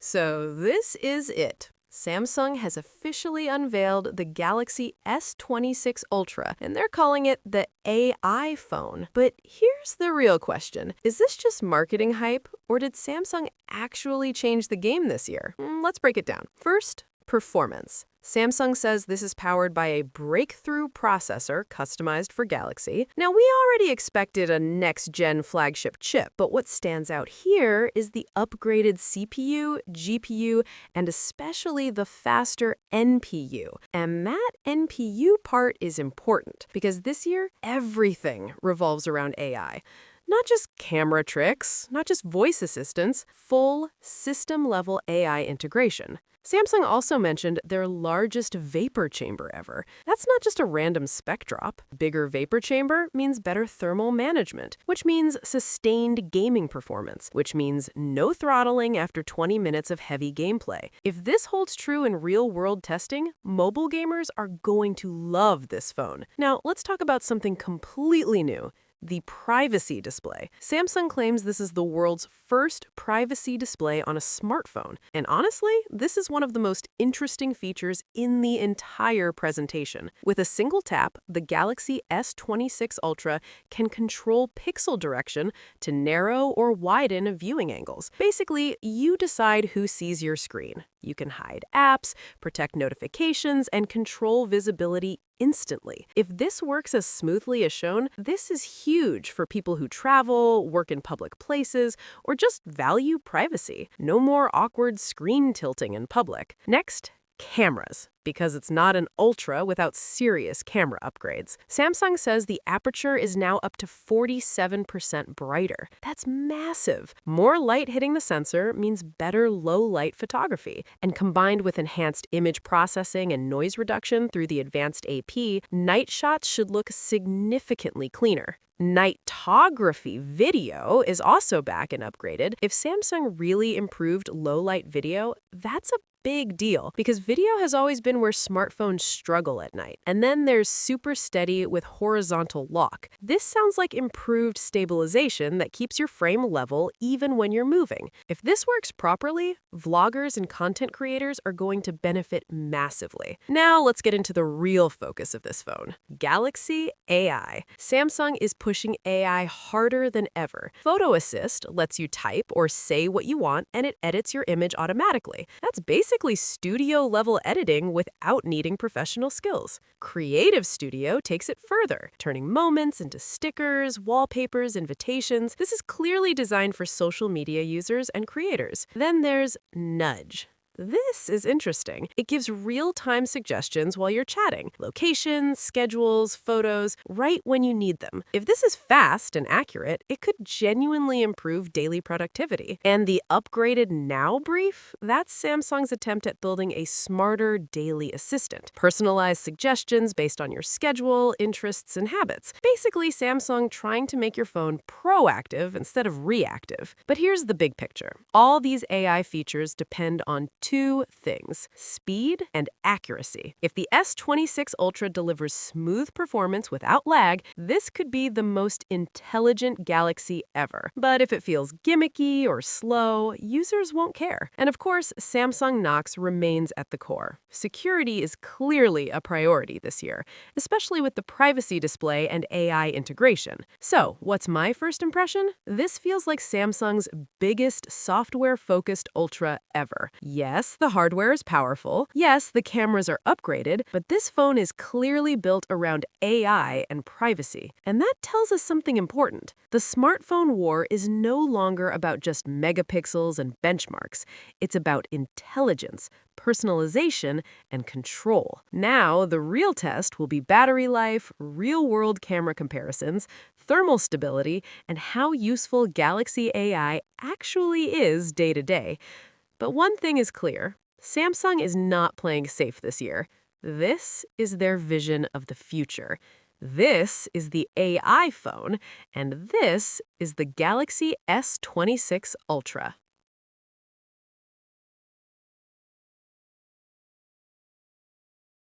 So this is it. Samsung has officially unveiled the Galaxy S26 Ultra, and they're calling it the AI phone. But here's the real question. Is this just marketing hype, or did Samsung actually change the game this year? Let's break it down. First, performance. Samsung says this is powered by a breakthrough processor customized for Galaxy. Now, we already expected a next-gen flagship chip, but what stands out here is the upgraded CPU, GPU, and especially the faster NPU. And that NPU part is important, because this year, everything revolves around AI. Not just camera tricks, not just voice assistants, full system-level AI integration. Samsung also mentioned their largest vapor chamber ever. That's not just a random spec drop. Bigger vapor chamber means better thermal management, which means sustained gaming performance, which means no throttling after 20 minutes of heavy gameplay. If this holds true in real-world testing, mobile gamers are going to love this phone. Now, let's talk about something completely new. The privacy display. Samsung claims this is the world's first privacy display on a smartphone. And honestly, this is one of the most interesting features in the entire presentation. With a single tap, the Galaxy S26 Ultra can control pixel direction to narrow or widen viewing angles. Basically, you decide who sees your screen. You can hide apps, protect notifications, and control visibility instantly. If this works as smoothly as shown, this is huge for people who travel, work in public places, or just value privacy. No more awkward screen tilting in public. Next, cameras, because it's not an Ultra without serious camera upgrades. Samsung says the aperture is now up to 47% brighter. That's massive. More light hitting the sensor means better low-light photography. And combined with enhanced image processing and noise reduction through the advanced AP, night shots should look significantly cleaner. Nightography video is also back and upgraded. If Samsung really improved low-light video, that's a big deal, because video has always been where smartphones struggle at night. And then there's super steady with horizontal lock. This sounds like improved stabilization that keeps your frame level even when you're moving. If this works properly, vloggers and content creators are going to benefit massively. Now let's get into the real focus of this phone. Galaxy AI. Samsung is pushing AI harder than ever. Photo Assist lets you type or say what you want, and it edits your image automatically. That's basically studio-level editing without needing professional skills. Creative Studio takes it further, turning moments into stickers, wallpapers, invitations. This is clearly designed for social media users and creators. Then there's Nudge. This is interesting. It gives real-time suggestions while you're chatting. Locations, schedules, photos, right when you need them. If this is fast and accurate, it could genuinely improve daily productivity. And the upgraded Now brief? That's Samsung's attempt at building a smarter daily assistant. Personalized suggestions based on your schedule, interests, and habits. Basically, Samsung trying to make your phone proactive instead of reactive. But here's the big picture. All these AI features depend on two things: speed and accuracy. If the S26 Ultra delivers smooth performance without lag, this could be the most intelligent Galaxy ever. But if it feels gimmicky or slow, users won't care. And of course, Samsung Knox remains at the core. Security is clearly a priority this year, especially with the privacy display and AI integration. So, what's my first impression? This feels like Samsung's biggest software-focused Ultra ever. Yes, the hardware is powerful. Yes, the cameras are upgraded, but this phone is clearly built around AI and privacy. And that tells us something important. The smartphone war is no longer about just megapixels and benchmarks. It's about intelligence, personalization, and control. Now, the real test will be battery life, real-world camera comparisons, thermal stability, and how useful Galaxy AI actually is day to day. But one thing is clear. Samsung is not playing safe this year. This is their vision of the future. This is the AI phone, and this is the Galaxy S26 Ultra.